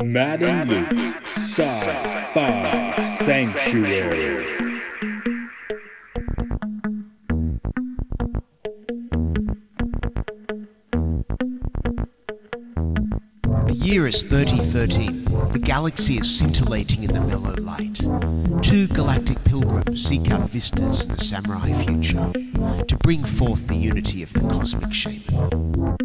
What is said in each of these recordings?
Matt and Luke's Sci-Fi Sanctuary. The year is 3013. The galaxy is scintillating in the mellow light. Two galactic pilgrims seek out vistas in the samurai future to bring forth the unity of the cosmic shaman.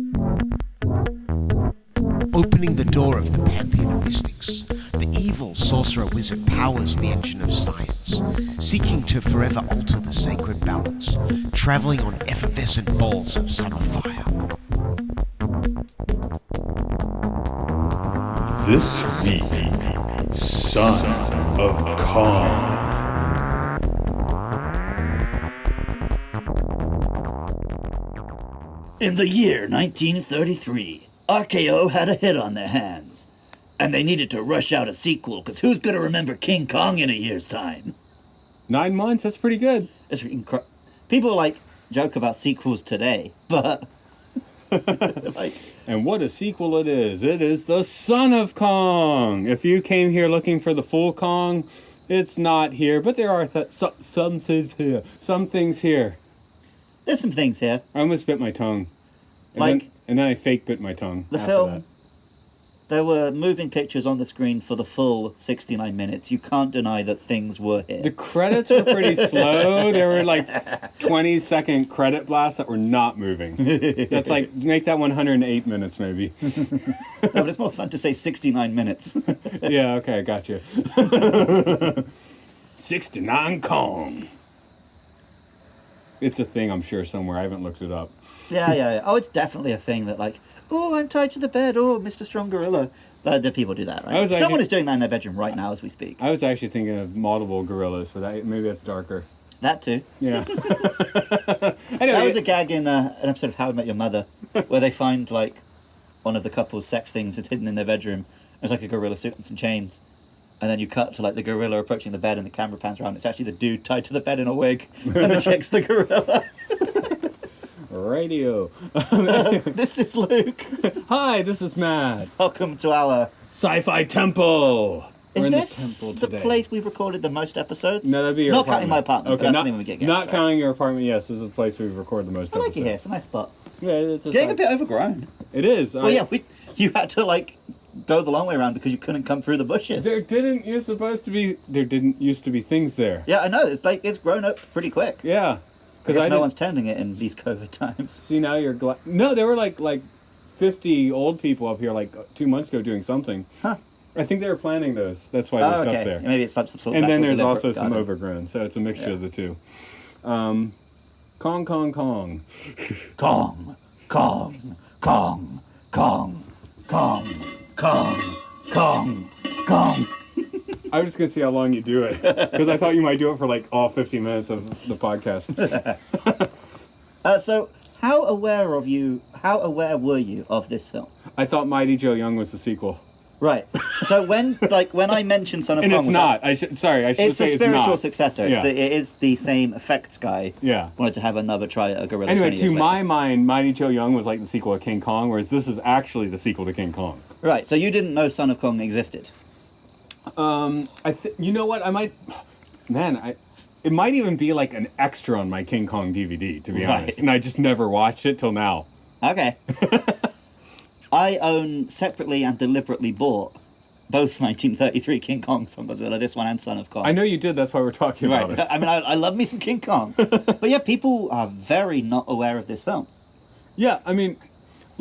Opening the door of the pantheon of mystics, the evil sorcerer wizard powers the engine of science, seeking to forever alter the sacred balance, traveling on effervescent balls of summer fire. This week, Son of Kong. In the year 1933, RKO had a hit on their hands, and they needed to rush out a sequel, because who's going to remember King Kong in a year's time? 9 months, that's pretty good. It's People, joke about sequels today, but... And what a sequel it is. It is the Son of Kong. If you came here looking for the full Kong, it's not here, but there are some things here. Some things here. There's some things here. I almost bit my tongue. And then I fake bit my tongue. The film, there were moving pictures on the screen for the full 69 minutes. You can't deny that things were here. The credits were pretty slow. There were 20-second credit blasts that were not moving. That's make that 108 minutes maybe. No, but it's more fun to say 69 minutes. Yeah, okay, I got you. 69 Kong. It's a thing, I'm sure, somewhere. I haven't looked it up. Yeah. Oh, it's definitely a thing that oh, I'm tied to the bed. Oh, Mr. Strong Gorilla. The people do that, right? Someone is doing that in their bedroom right now as we speak. I was actually thinking of multiple gorillas, but maybe that's darker. That too. Yeah. Anyway, that was a gag in an episode of How I Met Your Mother, where they find one of the couple's sex things that's hidden in their bedroom. There's a gorilla suit and some chains. And then you cut to the gorilla approaching the bed and the camera pans around. It's actually the dude tied to the bed in a wig. And the chick's the gorilla. Radio. This is Luke. Hi, this is Matt. Welcome to our Sci-Fi Temple. Is this the place we've recorded the most episodes? No, that'd be your Not apartment. counting my apartment. Okay, that's not even we get guests. Not counting your apartment, yes, this is the place we've recorded the most I like episodes. it here. It's a nice spot. Yeah, it's getting a bit overgrown. It is. Well, yeah, you had to go the long way around because you couldn't come through the bushes. There didn't used to be things there. Yeah, I know. It's grown up pretty quick. Yeah. Because no one's tending it in these COVID times. See, now you're glad. No, there were 50 old people up here 2 months ago doing something. Huh. I think they were planting those. That's why there's stuff there. Maybe it's some sort of. And then there's also some overgrown, so it's a mixture of the two. Kong. Kong, Kong, Kong, Kong, Kong, Kong, Kong, Kong. I was just going to see how long you do it, because I thought you might do it for all 15 minutes of the podcast. So, how aware were you of this film? I thought Mighty Joe Young was the sequel. Right. So when I mentioned Son of Kong... And it's not. I should say it's not. It's a spiritual successor. Yeah. It is the same effects guy. Yeah. Wanted to have another try at a gorilla. Anyway, 20 years to later. my mind, Mighty Joe Young was like the sequel of King Kong, whereas this is actually the sequel to King Kong. Right. So you didn't know Son of Kong existed? You know what? I might... Man, it might even be an extra on my King Kong DVD, to be honest. And I just never watched it till now. Okay. I own separately and deliberately bought both 1933 King Kong, Son of Godzilla, this one and Son of Kong. I know you did, that's why we're talking about it. I mean, I love me some King Kong. But yeah, people are very not aware of this film. Yeah, I mean,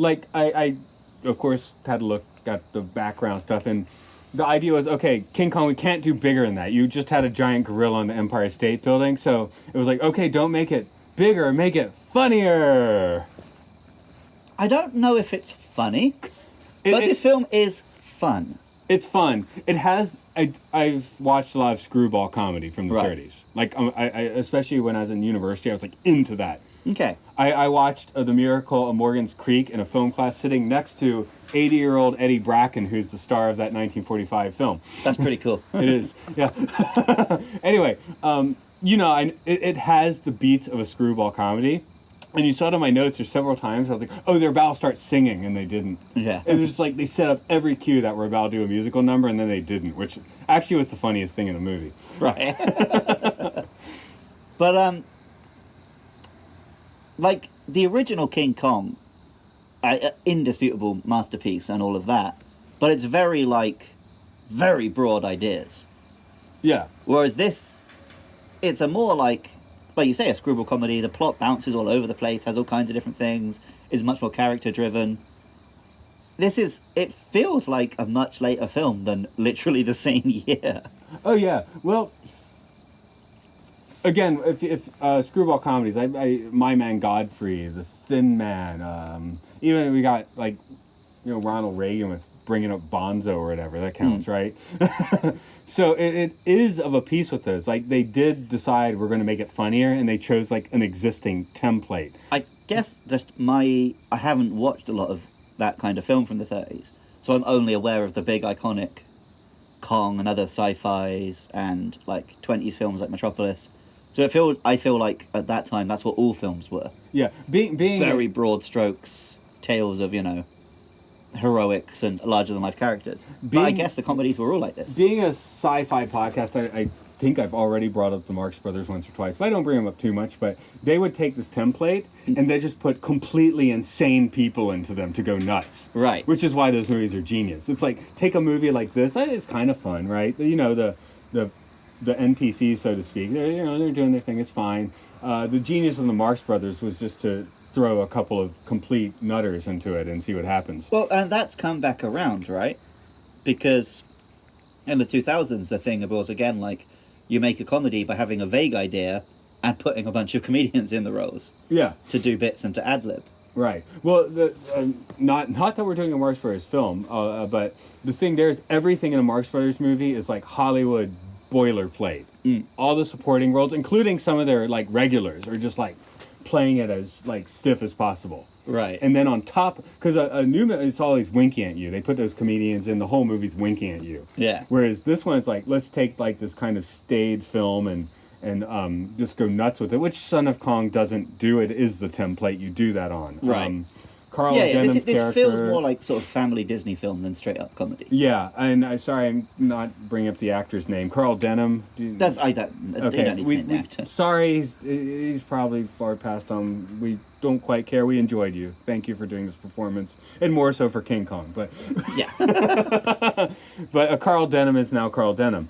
I of course, had to look at the background stuff, and the idea was, okay, King Kong, we can't do bigger than that. You just had a giant gorilla in the Empire State Building, so it was okay, don't make it bigger, make it funnier. I don't know if it's funny, but this film is fun. It's fun. It has... I've watched a lot of screwball comedy from the 30s. I especially when I was in university, I was into that. Okay. I watched The Miracle of Morgan's Creek in a film class sitting next to 80-year-old Eddie Bracken, who's the star of that 1945 film. That's pretty cool. It is, yeah. Anyway, it has the beats of a screwball comedy, And you saw it in my notes. There's several times I was like, "Oh, they're about to start singing," and they didn't. Yeah. And it's just like they set up every cue that we're about to do a musical number, and then they didn't, which actually was the funniest thing in the movie. Right. But like the original King Kong, indisputable masterpiece and all of that, but it's very broad ideas. Yeah. Whereas this, it's a more like you say, a screwball comedy. The plot bounces all over the place, has all kinds of different things, is much more character driven. It feels like a much later film than literally the same year. Oh yeah. Well, again, if screwball comedies, My Man Godfrey, The Thin Man, even we got Ronald Reagan with Bringing Up Bonzo or whatever, that counts, right? So it is of a piece with those. Like, they did decide we're going to make it funnier, and they chose an existing template. I guess I haven't watched a lot of that kind of film from the 30s, so I'm only aware of the big iconic Kong and other sci-fis and 20s films like Metropolis. So I feel like at that time that's what all films were. Yeah, being very broad strokes, tales of heroics and larger than life characters. But I guess the comedies were all like this. Being a sci-fi podcast, I think I've already brought up the Marx Brothers once or twice, but I don't bring them up too much. But they would take this template and they just put completely insane people into them to go nuts. Right. Which is why those movies are genius. It's like, take a movie like this, it's kind of fun, right? The NPCs, so to speak, they're doing their thing, it's fine. The genius of the Marx Brothers was just to throw a couple of complete nutters into it and see what happens. Well, and that's come back around, right? Because in the 2000s, the thing was, again, you make a comedy by having a vague idea and putting a bunch of comedians in the roles. Yeah. To do bits and to ad-lib. Right. Well, not that we're doing a Marx Brothers film, but the thing there is everything in a Marx Brothers movie is like Hollywood boilerplate. All the supporting roles, including some of their regulars, are just playing it as stiff as possible. Right. And then on top, because a new it's always winking at you. They put those comedians in, the whole movie's winking at you. Yeah. Whereas this one is let's take this kind of staid film and just go nuts with it, which Son of Kong doesn't do. It is the template you do that on. Right. Carl Denham's this feels more like sort of family Disney film than straight up comedy. Yeah, and sorry, I'm not bringing up the actor's name. Carl Denham. I don't need to name the actor. Sorry, he's probably far past on. We don't quite care. We enjoyed you. Thank you for doing this performance, and more so for King Kong. But yeah. But Carl Denham is now Carl Denham.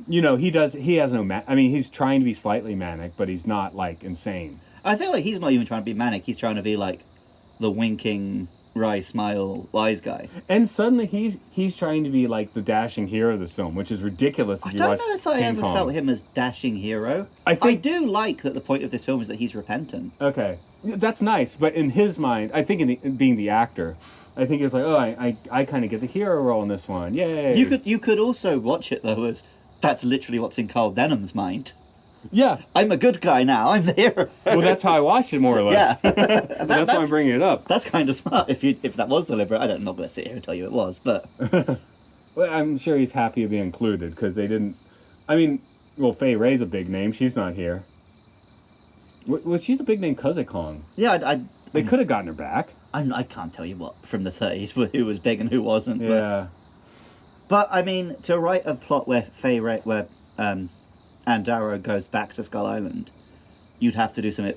He has no he's trying to be slightly manic, but he's not insane. I feel like he's not even trying to be manic. He's trying to be the winking, wry smile, wise guy. And suddenly he's trying to be the dashing hero of this film, which is ridiculous if you watch I don't know if I ever felt him as dashing hero. I do like that the point of this film is that he's repentant. Okay. That's nice, but in his mind, I think in being the actor, I think he was I kind of get the hero role in this one. Yay! You could also watch it though as that's literally what's in Carl Denham's mind. Yeah. I'm a good guy now. I'm the hero. Well, that's how I watched it, more or less. Yeah. That's why I'm bringing it up. That's kind of smart. If that was deliberate, I'm not going to sit here and tell you it was, but... Well, I'm sure he's happy to be included, because they didn't... Fay Ray's a big name. She's not here. Well, she's a big name because of Kong. Yeah, They could have gotten her back. I can't tell you what from the 30s who was big and who wasn't. Yeah. But to write a plot where Fay Ray... and Darrow goes back to Skull Island, you'd have to do something...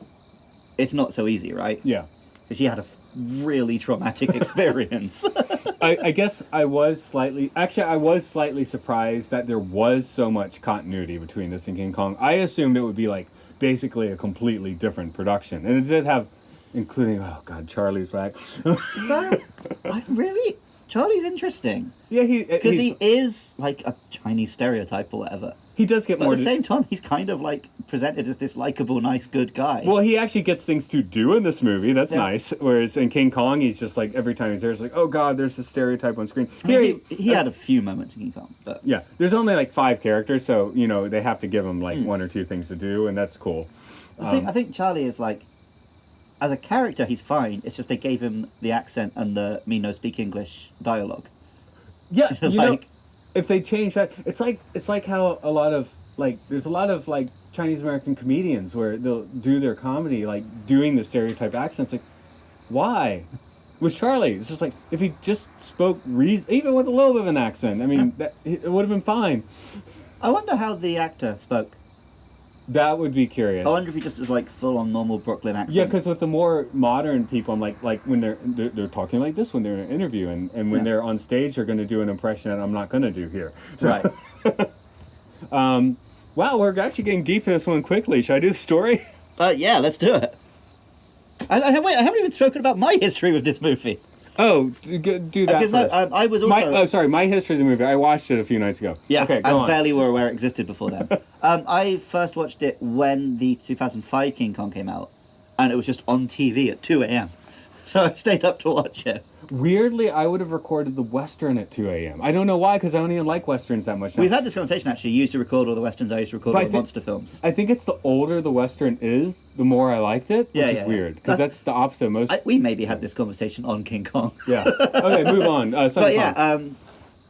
It's not so easy, right? Yeah. Because she had a really traumatic experience. I guess I was slightly surprised that there was so much continuity between this and King Kong. I assumed it would be basically a completely different production. And it did have, including, oh God, Charlie's back. Charlie's interesting. Yeah, because he is a Chinese stereotype or whatever. He does get more. But at the same time, he's kind of presented as this likable, nice, good guy. Well, he actually gets things to do in this movie. That's nice. Whereas in King Kong, he's just every time he's there, it's oh God, there's this stereotype on screen. He had a few moments in King Kong, but yeah, there's only 5 characters, so they have to give him 1 or 2 things to do, and that's cool. I think Charlie is as a character, he's fine. It's just they gave him the accent and the me no speak English dialogue. Yeah, if they change that, it's like how a lot of like there's a lot of like Chinese American comedians where they'll do their comedy like doing the stereotype accents. Like, why? With Charlie, it's just like if he just spoke even with a little bit of an accent. I mean, it would have been fine. I wonder how the actor spoke. That would be curious. I wonder if he just was like full on normal Brooklyn accent. Yeah, because with the more modern people, I'm like when they're talking like this when they're in an interview, and when they're on stage, they're going to do an impression that I'm not going to do here. So, Right. Wow, we're actually getting deep in this one quickly. Should I do the story? Yeah, let's do it. Wait, I haven't even spoken about my history with this movie. Oh, do that first. No, I was also... My history of the movie. I watched it a few nights ago. Yeah, okay, I go on. barely were aware it existed before then. I first watched it when the 2005 King Kong came out, and it was just on TV at 2 a.m. So I stayed up to watch it. Weirdly, I would have recorded the Western at 2 a.m. I don't know why, because I don't even like Westerns that much now. We've had this conversation, actually. You used to record all the Westerns, I used to record all the monster films. I think it's the older the Western is, the more I liked it, which is weird, because that's the opposite of most... we maybe had this conversation on King Kong. Yeah. Okay, move on. But yeah,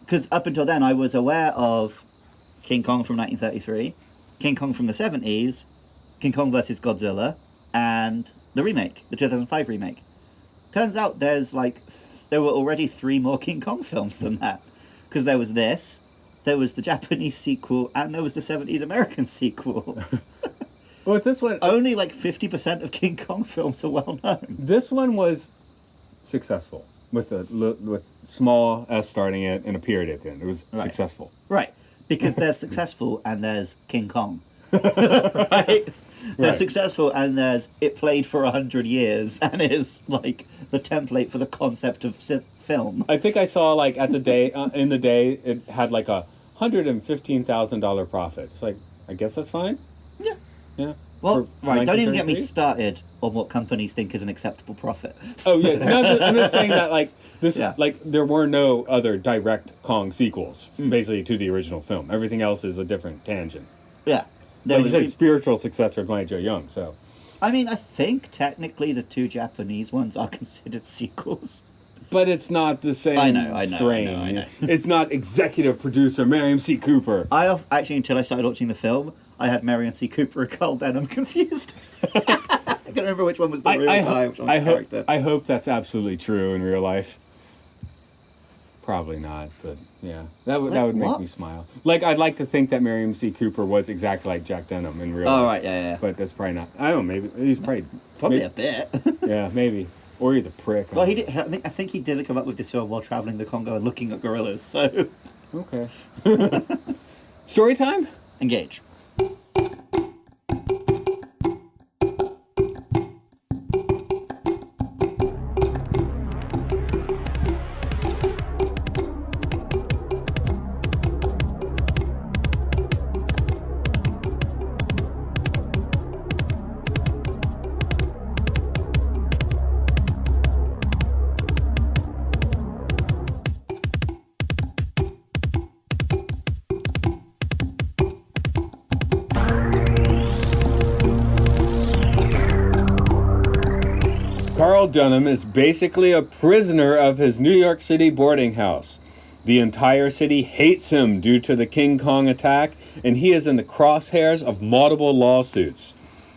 because up until then, I was aware of King Kong from 1933, King Kong from the 70s, King Kong vs. Godzilla, and the remake, the 2005 remake. Turns out there were already 3 more King Kong films than that. Because there was this, there was the Japanese sequel, and there was the 70s American sequel. Well, with this one... Only like 50% of King Kong films are well known. This one was successful, with small S starting it and a period at the end. It was successful. Right. Because there's successful and there's King Kong. Right? They're successful and there's it played for 100 years and is like the template for the concept of film. I think I saw like at the day in the day it had like $115,000 profit. It's like, I guess that's fine. Yeah. Yeah. Well, right. Don't even get me started on what companies think is an acceptable profit. Oh yeah. No, I'm just saying that like this like there were no other direct Kong sequels basically to the original film. Everything else is a different tangent. Yeah. Like you said, spiritual successor of Joe Young, so... I mean, I think technically the 2 Japanese ones are considered sequels. But it's not the same strain. I know. It's not executive producer Miriam C. Cooper. Actually, until I started watching the film, I had Marion C. Cooper and Carl Denham confused. I can't remember which one was the real guy, which one was the character. I hope that's absolutely true in real life. Probably not, but yeah, that would make me smile. Like, I'd like to think that Miriam C. Cooper was exactly like Jack Denham in real life. Oh, right, yeah. But that's probably not. I don't know, maybe he's probably a bit. Yeah, maybe, or he's a prick. Well, I think he did come up with this film while traveling the Congo and looking at gorillas. So okay. Story time. Engage. Carl Dunham is basically a prisoner of his New York City boarding house. The entire city hates him due to the King Kong attack, and he is in the crosshairs of multiple lawsuits.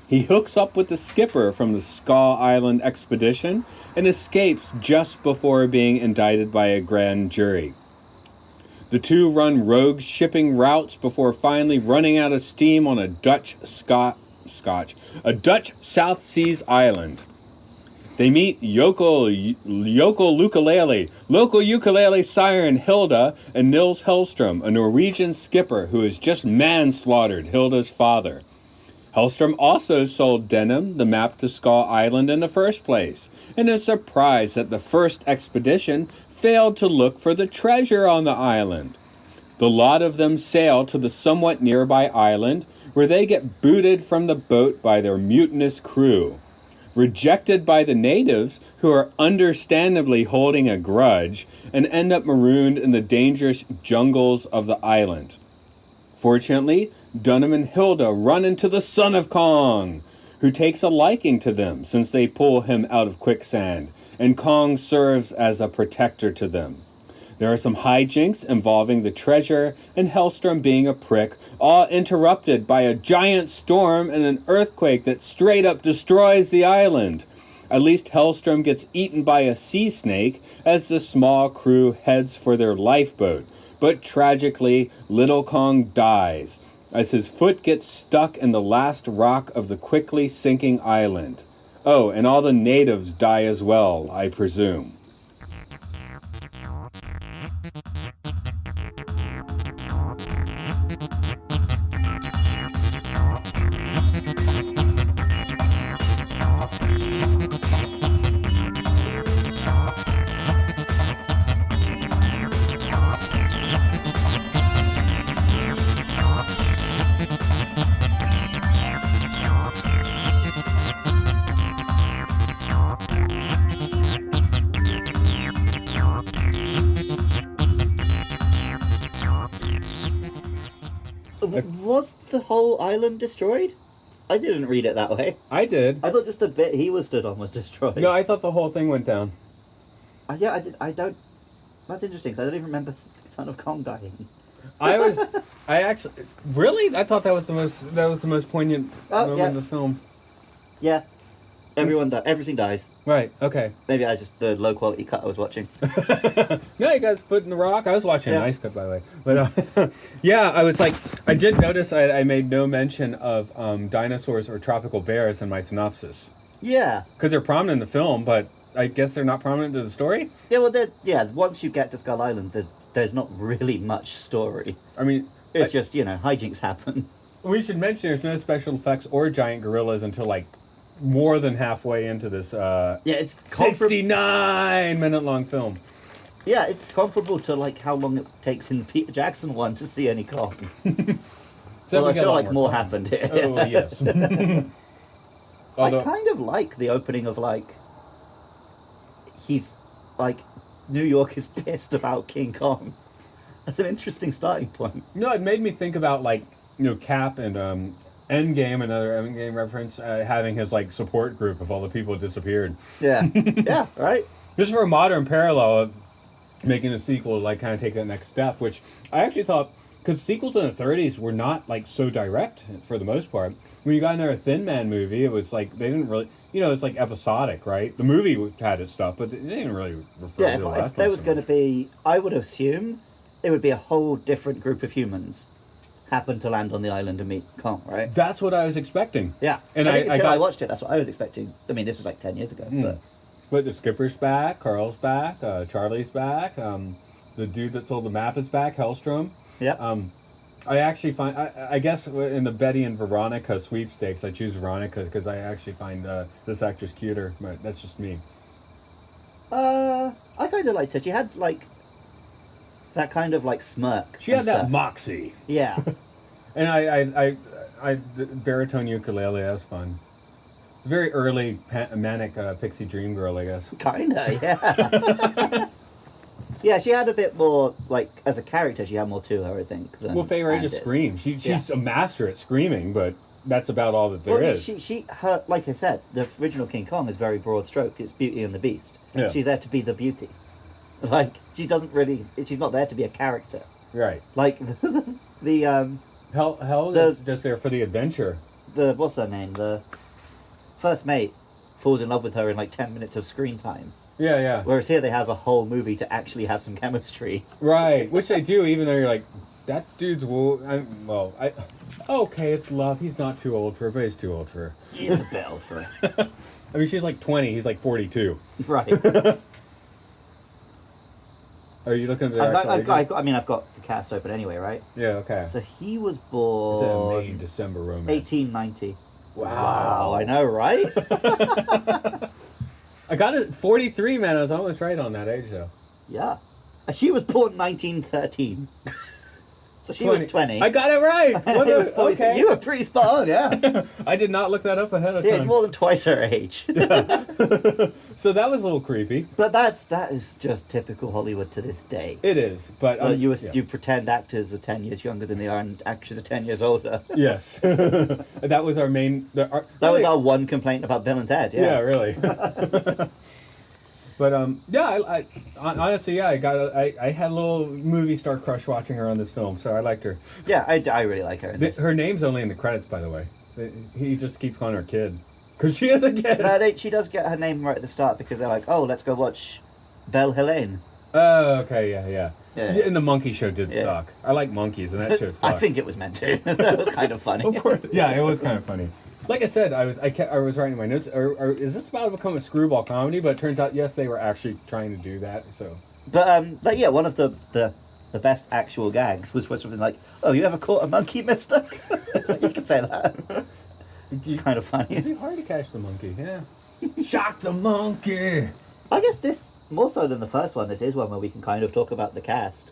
He hooks up with the skipper from the Skull Island expedition and escapes just before being indicted by a grand jury. The two run rogue shipping routes before finally running out of steam on a Dutch South Seas island. They meet local ukulele siren Hilda and Nils Hellstrom, a Norwegian skipper who has just manslaughtered Hilda's father. Hellstrom also sold Denham the map to Skull Island in the first place, and is surprised that the first expedition failed to look for the treasure on the island. The lot of them sail to the somewhat nearby island, where they get booted from the boat by their mutinous crew. Rejected by the natives, who are understandably holding a grudge, and end up marooned in the dangerous jungles of the island. Fortunately, Dunham and Hilda run into the son of Kong, who takes a liking to them since they pull him out of quicksand, and Kong serves as a protector to them. There are some hijinks involving the treasure and Hellstrom being a prick, all interrupted by a giant storm and an earthquake that straight up destroys the island. At least Hellstrom gets eaten by a sea snake as the small crew heads for their lifeboat. But tragically, Little Kong dies as his foot gets stuck in the last rock of the quickly sinking island. Oh, and all the natives die as well, I presume. Was the whole island destroyed? I didn't read it that way. I did. I thought just the bit he was stood on was destroyed. No, I thought the whole thing went down. Yeah, I did. I don't. That's interesting. 'Cause I don't even remember Son of Kong dying. I actually, really? I thought that was the most poignant moment in the film. Yeah. Everything dies. Right, okay. Maybe the low quality cut I was watching. No, you guys foot in the rock. I was watching a nice cut, by the way. But yeah, I was like, I did notice I made no mention of dinosaurs or tropical bears in my synopsis. Yeah. Because they're prominent in the film, but I guess they're not prominent in the story? Yeah, well, once you get to Skull Island, there's not really much story. I mean... It's just, hijinks happen. We should mention there's no special effects or giant gorillas until, like, more than halfway into this it's 69-minute long film. Yeah, it's comparable to like how long it takes in the Peter Jackson one to see any Kong. Well, I feel like more happened here. Oh, yes. I kind of like the opening of he's like, New York is pissed about King Kong. That's an interesting starting point. No, it made me think about Cap and Endgame, another Endgame reference, having his support group of all the people that disappeared. Yeah, yeah, right. Just for a modern parallel of making a sequel to kind of take that next step, which I actually thought, because sequels in the 30s were not so direct for the most part. When you got into a Thin Man movie, it was they didn't really, it's episodic, right? The movie had its stuff, but they didn't really refer to the last one. If there was going to be, I would assume it would be a whole different group of humans happened to land on the island and meet Kong, right? That's what I was expecting. Yeah. And I watched it, that's what I was expecting. I mean, this was 10 years ago. But the skipper's back, Carl's back, Charlie's back, the dude that sold the map is back, Hellstrom. Yeah. I actually find, I guess in the Betty and Veronica sweepstakes, I choose Veronica because I actually find this actress cuter, but that's just me. I kind of liked her. She had that kind of smirk. She had that moxie. Yeah. And I the baritone ukulele, that was fun. Very early manic pixie dream girl, I guess. Kinda, yeah. Yeah, she had a bit more, as a character, she had more to her, I think. Well, Faye Ray just screams. She's a master at screaming, but that's about all that there is. Her, like I said, the original King Kong is very broad stroke. It's Beauty and the Beast. Yeah. She's there to be the beauty. She doesn't really, she's not there to be a character. Right. Hell is just there for the adventure. What's her name? The first mate falls in love with her in 10 minutes of screen time. Yeah, yeah. Whereas here they have a whole movie to actually have some chemistry. Right, which they do, even though you're that dude's okay, it's love. He's not too old for her, but he's too old for her. He is a bit old for her. I mean, she's 20, he's 42. Right. Are you looking at the I've got the cast open anyway, right? Yeah, okay. So he was born... It's a May-December romance. 1890. Wow, I know, right? I got it 43, man. I was almost right on that age, though. Yeah. She was born 1913. So she was 20. I got it right! Okay. You were pretty spot on, yeah. I did not look that up ahead of time. Yeah, it's more than twice her age. Yeah. So that was a little creepy. But that is just typical Hollywood to this day. It is, but... you pretend actors are 10 years younger than they are and actors are 10 years older. Yes. That was our main... That was our one complaint about Bill and Ted, yeah. Yeah, really. But honestly, yeah, I had a little movie star crush watching her on this film, so I liked her. Yeah, I really like her in this. Her name's only in the credits, by the way. He just keeps calling her kid. Because she is a kid. She does get her name right at the start because they're like, oh, let's go watch Belle Helene. Oh, okay, yeah. Yeah. And the monkey show did suck. I like monkeys, and that show sucked. I think it was meant to. That was kind of funny. Of course. Yeah, it was kind of funny. Like I said, I was writing my notes. Is this about to become a screwball comedy? But it turns out, yes, they were actually trying to do that. So. But yeah, one of the best actual gags was something like, "Oh, you ever caught a monkey, Mister?" You can say that. It's kind of funny. It'd be hard to catch the monkey. Yeah. Shock the monkey. I guess this more so than the first one. This is one where we can kind of talk about the cast.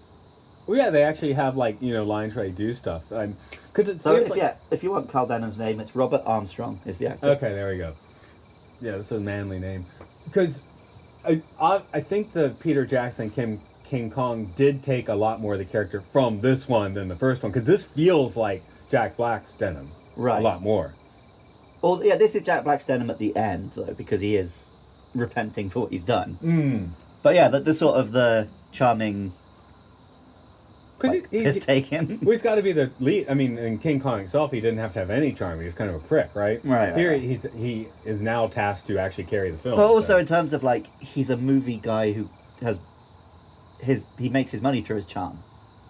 Well, yeah, they actually have lines where they do stuff. If you want Carl Denham's name, it's Robert Armstrong is the actor. Okay, there we go. Yeah, that's a manly name. Because I think the Peter Jackson King Kong did take a lot more of the character from this one than the first one. Because this feels like Jack Black's Denham. Right. A lot more. Well, yeah, this is Jack Black's Denham at the end, though, because he is repenting for what he's done. Mm. But yeah, the sort of the charming... Because he's taken. Well, he's got to be the lead. I mean, in King Kong himself, he didn't have to have any charm. He was kind of a prick, right? Right. Here, right. he is now tasked to actually carry the film. But also in terms of he's a movie guy who has he makes his money through his charm.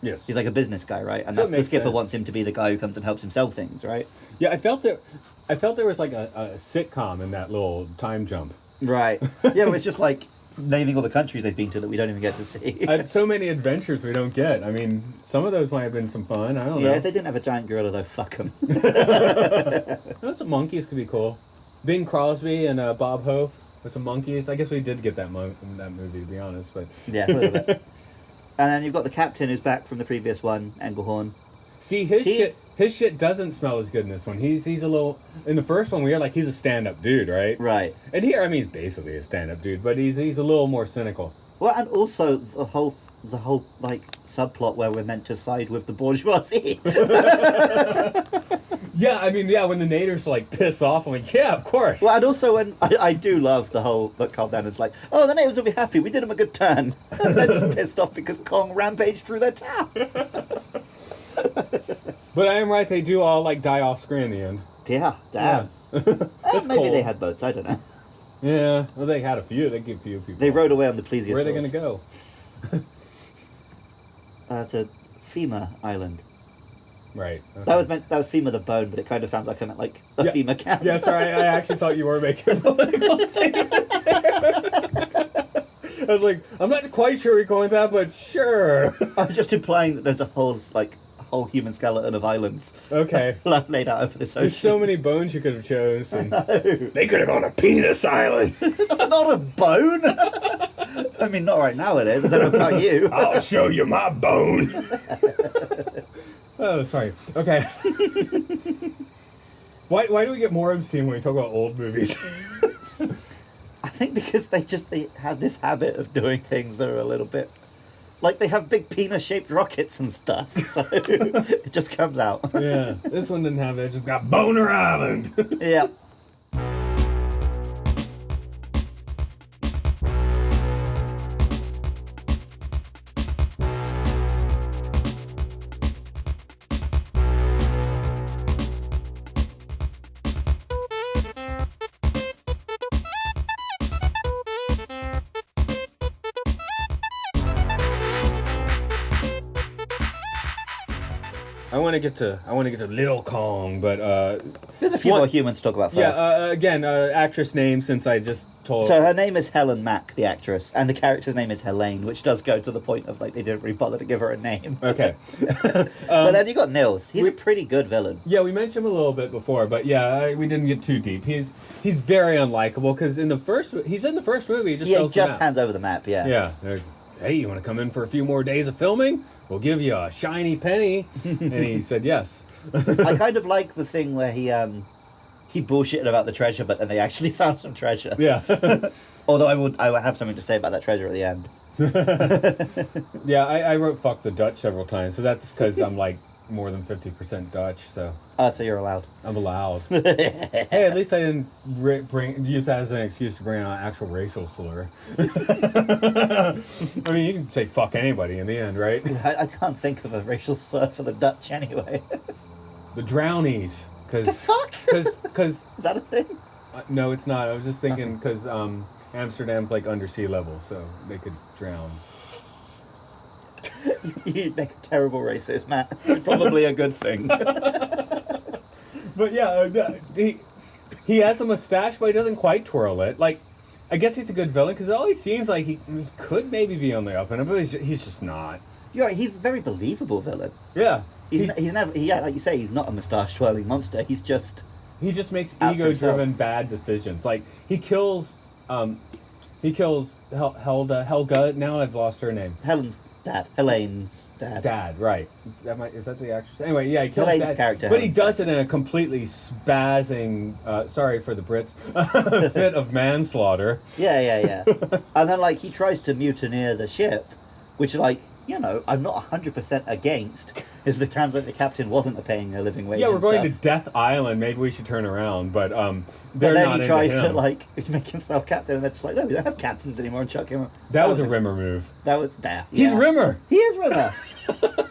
Yes. He's like a business guy, right? And So that's it the makes skipper sense. wants him to be the guy who comes and helps him sell things, right? Yeah, I felt there was like a sitcom in that little time jump. Right. Yeah, but it's just like naming all the countries they've been to that we don't even get to see. So many adventures we don't get. I mean, some of those might have been some fun. I don't know. Yeah, if they didn't have a giant gorilla, though, fuck them. Some monkeys could be cool. Bing Crosby and Bob Hope with some monkeys. I guess we did get that in that movie, to be honest. But Yeah, a little bit. And then you've got the captain who's back from the previous one, Engelhorn. see, his shit doesn't smell as good in this one. He's a little... In the first one, we are like, he's a stand-up dude, right? Right. And here, I mean, he's basically a stand-up dude, but he's a little more cynical. Well, and also the whole subplot where we're meant to side with the bourgeoisie. Yeah, I mean, yeah, when the natives piss off, I'm like, yeah, of course. Well, and also when I do love the whole that Carl Denham's like, oh, the natives will be happy. We did them a good turn. And they're just pissed off because Kong rampaged through their town. But I am right, they do all die off screen in the end. Yeah, damn. That's maybe cold. they had boats. I don't know. Yeah, well, they had a few. They give a few people. They rode away on the plesiosaurs. Where are they going to go? To FEMA Island. Right. Okay. That was FEMA the bone, but it kind of sounds like a FEMA camp. Yeah, sorry, I actually thought you were making a political statement there. I was like, I'm not quite sure we're going with that, but sure. I'm just implying that there's a whole human skeleton of islands. Okay. Laid out over this ocean. There's so many bones you could have chosen. They could have gone to Penis Island. That's not a bone. I mean, not right now it is. I don't know about you. I'll show you my bone. Oh, sorry. Okay. Why do we get more obscene when we talk about old movies? I think because they have this habit of doing things that are a little bit... they have big penis-shaped rockets and stuff, so it just comes out. Yeah, this one didn't have it. It just got Boner Island. Yeah. I want to get to Little Kong, but There's a few more humans to talk about first. yeah. Again, actress name since I just told. So her name is Helen Mack, the actress, and the character's name is Helene, which does go to the point of they didn't really bother to give her a name. Okay. But then you got Nils. He's a pretty good villain. Yeah, we mentioned him a little bit before, but yeah, we didn't get too deep. He's very unlikable because he's in the first movie. He just He sells the just map. hands over the map. Yeah. Yeah. Hey, you want to come in for a few more days of filming? We'll give you a shiny penny. And he said yes. I kind of like the thing where he bullshitted about the treasure, but then they actually found some treasure. Yeah. Although I would have something to say about that treasure at the end. Yeah, I wrote fuck the Dutch several times, so that's because I'm more than 50% Dutch, so So you're allowed. I'm allowed. Hey, at least I didn't use that as an excuse to bring out an actual racial slur. I mean, you can say fuck anybody in the end, right? I can't think of a racial slur for the Dutch anyway. The drownies. The fuck? Because Is that a thing? no, it's not. I was just thinking because Amsterdam's like under sea level, so they could drown. You'd make a terrible racist, Matt. Probably a good thing. But yeah, he has a mustache, but he doesn't quite twirl it. Like, I guess he's a good villain because it always seems like he could maybe be on the up and up, but he's just not. You're right, he's a very believable villain. Yeah. He's never, yeah, like you say, he's not a moustache twirling monster. He just makes out for ego-driven himself. bad decisions. Like he kills Helga. Now I've lost her name. Hellene's dad. Dad, right? Is that the actress? Anyway, yeah, he kills Helene's Dad, character, but he Helene's does it in a completely spazzing. Sorry for the Brits. Fit of manslaughter. Yeah. And then, like, he tries to mutineer the ship, which, like, you know, I'm not 100% against, is the turns out the captain wasn't paying a living wage. Yeah, we're and going to stuff. Death Island. Maybe we should turn around, but But they're then not he tries into to, him. like, make himself captain, and they're just like, no, we don't have captains anymore, and chuck him. That was a Rimmer move. That was, yeah. He's Rimmer. He is Rimmer.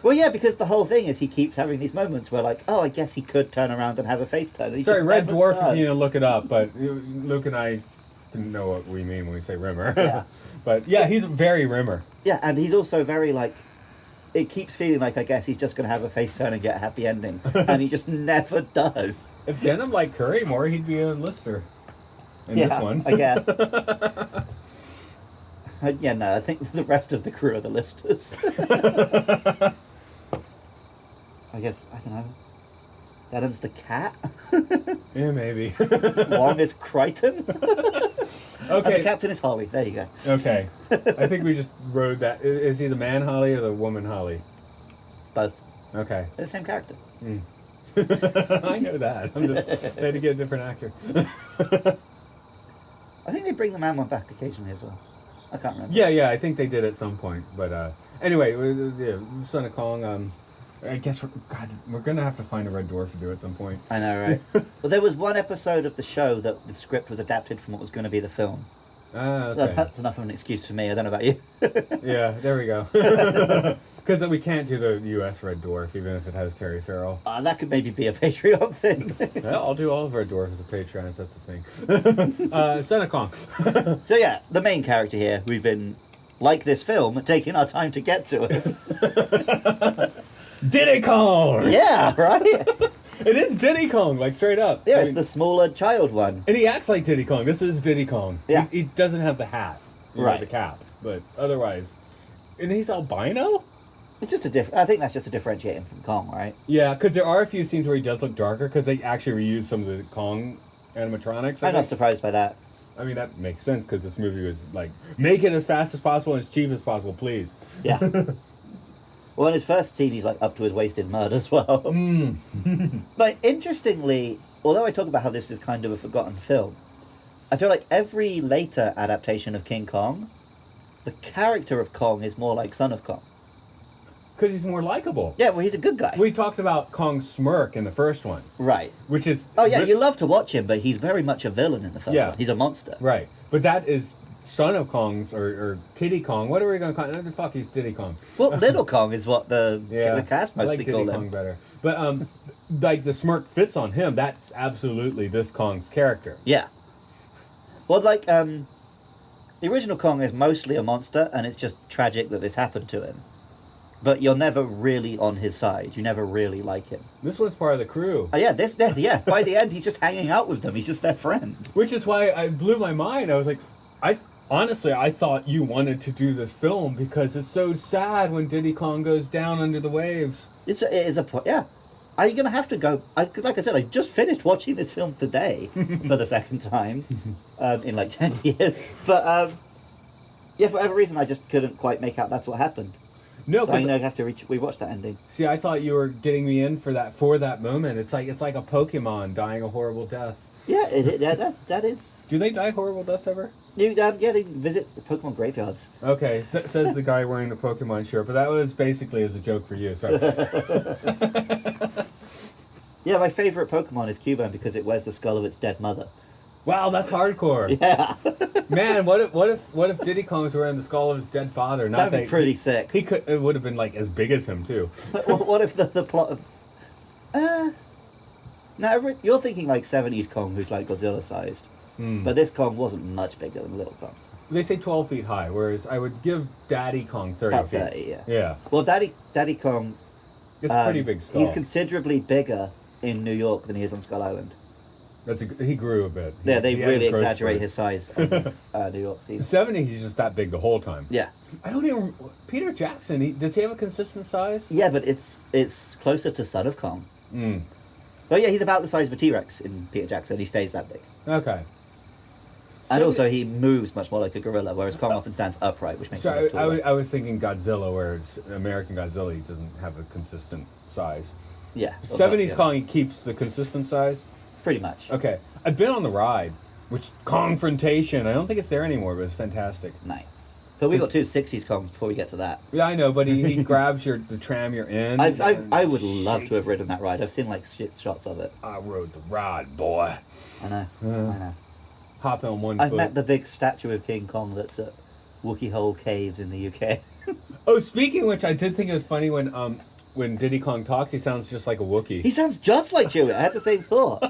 Well, yeah, because the whole thing is he keeps having these moments where, like, oh, I guess he could turn around and have a face turn. And he Sorry, just Red never Dwarf, does. if you need to look it up, but Luke and I know what we mean when we say Rimmer. Yeah. But yeah, he's very Rimmer. Yeah, and he's also very, like, it keeps feeling like, I guess, he's just going to have a face turn and get a happy ending. And he just never does. If Denham liked Curry more, he'd be a lister in this one. I guess. Yeah, no, I think the rest of the crew are the listers. I guess, I don't know. Denham's the cat? Yeah, maybe. Wong is Crichton? And the Okay. captain is Holly. There you go. Okay. I think we just rode that. Is he the man Holly or the woman Holly? Both. Okay. They're the same character. I know that. I'm just they had to get a different actor. I think they bring the man one back occasionally as well. I can't remember. Yeah, I think they did at some point. But anyway, yeah, Son of Kong. I guess we're gonna have to find a Red Dwarf to do at some point. I know, right? Well, there was one episode of the show that the script was adapted from what was going to be the film. Ah, So okay. that's enough of an excuse for me. I don't know about you. Yeah, there we go. Because we can't do the U.S. Red Dwarf, even if it has Terry Farrell. That could maybe be a Patreon thing. Yeah, I'll do all of Red Dwarf as a Patreon, if that's the thing. Son of Kong. So yeah, the main character here, we've been, like this film, taking our time to get to it. Diddy Kong! Yeah, right? It is Diddy Kong, like straight up. Yeah, I it's mean, the smaller child one. and he acts like Diddy Kong. This is Diddy Kong. Yeah. He doesn't have the hat, Right. the cap, but otherwise. And he's albino? It's just I think that's just to differentiate him from Kong, right? Yeah, because there are a few scenes where he does look darker, because they actually reused some of the Kong animatronics. I'm not surprised by that. I mean, that makes sense, because this movie was like, make it as fast as possible and as cheap as possible, please. Yeah. Well, in his first scene, he's like up to his waist in mud as well. But interestingly, although I talk about how this is kind of a forgotten film, I feel like every later adaptation of King Kong, the character of Kong is more like Son of Kong. Because he's more likable. Yeah, well, he's a good guy. We talked about Kong's smirk in the first one, Right. which is... Oh, yeah, you love to watch him, but he's very much a villain in the first one. He's a monster. Right. But that is Son of Kong's, or Kitty Kong, what are we going to call it? Fuck, he's Diddy Kong. Well, Little Kong is what the cast I mostly like Diddy call Kong him. better. But, like, the smirk fits on him. That's absolutely this Kong's character. Yeah. Well, like, the original Kong is mostly a monster, and it's just tragic that this happened to him. But you're never really on his side. You never really like him. This one's part of the crew. Oh, yeah, by the end, he's just hanging out with them. He's just their friend. Which is why I blew my mind. I was like, honestly, I thought you wanted to do this film because it's so sad when Diddy Kong goes down under the waves. It is a point, yeah. Are you going to have to go... like I said, I just finished watching this film today for the second time in like 10 years. But, yeah, for whatever reason, I just couldn't quite make out that's what happened. No, So I'm going to have to rewatch that ending. see, I thought you were getting me in for that moment. It's like a Pokemon dying a horrible death. Yeah, that is. Do they die horrible deaths ever? They visit the Pokemon graveyards. Okay, says the guy wearing the Pokemon shirt, but that was basically as a joke for you. So. Yeah, my favourite Pokemon is Cubone because it wears the skull of its dead mother. Wow, that's hardcore. Yeah. Man, what if Diddy Kong was wearing the skull of his dead father? Not That'd be pretty sick. He could. It would have been like as big as him too. What if the plot of... No, you're thinking like 70s Kong who's like Godzilla sized. But this Kong wasn't much bigger than Little Kong. They say 12 feet high, whereas I would give Daddy Kong 30 About feet. 30, yeah. Yeah. Well, Daddy Kong... It's a pretty big skull. He's considerably bigger in New York than he is on Skull Island. He grew a bit. Yeah, they he really has growth exaggerate spurt. his size on New York The scene. 70s, he's just that big the whole time. Yeah. I don't even... Peter Jackson, does he have a consistent size? Yeah, but it's closer to Son of Kong. Mm. Well, yeah, he's about the size of a T-Rex in Peter Jackson. He stays that big. Okay. And also, he moves much more like a gorilla, whereas Kong often stands upright, which makes him look taller. I was thinking Godzilla, whereas American Godzilla, he doesn't have a consistent size. Yeah. 70s Kong, he keeps the consistent size? Pretty much. Okay. I've been on the ride, which Confrontation. I don't think it's there anymore, but it's fantastic. Nice. But we got two 60s Kongs before we get to that. Yeah, I know, but he grabs the tram you're in. I would love to have ridden that ride. I've seen like shots of it. I rode the ride, boy. I know. I know. Hop on one I've foot. met the big statue of King Kong that's at Wookiee Hole Caves in the UK. Oh, speaking of which, I did think it was funny when Diddy Kong talks, he sounds just like a Wookiee. He sounds just like Chewie. I had the same thought.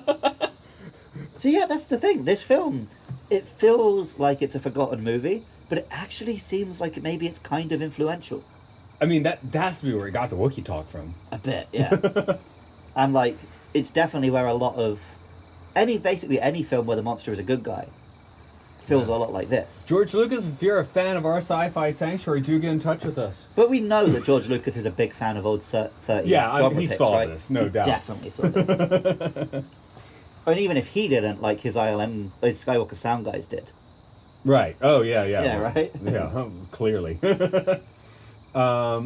So yeah, that's the thing. This film, it feels like it's a forgotten movie, but it actually seems like maybe it's kind of influential. I mean, that has to be where he got the Wookiee talk from. A bit, yeah. And like, it's definitely where a lot of basically any film where the monster is a good guy feels a lot like this. George Lucas, if you're a fan of our Sci-Fi Sanctuary, do get in touch with us. But we know that George Lucas is a big fan of old 30s genre he picks, saw right? this, no doubt. Definitely saw this. And even if he didn't, like his his Skywalker sound guys did. Right. Oh, yeah. Yeah, right? Yeah, clearly. But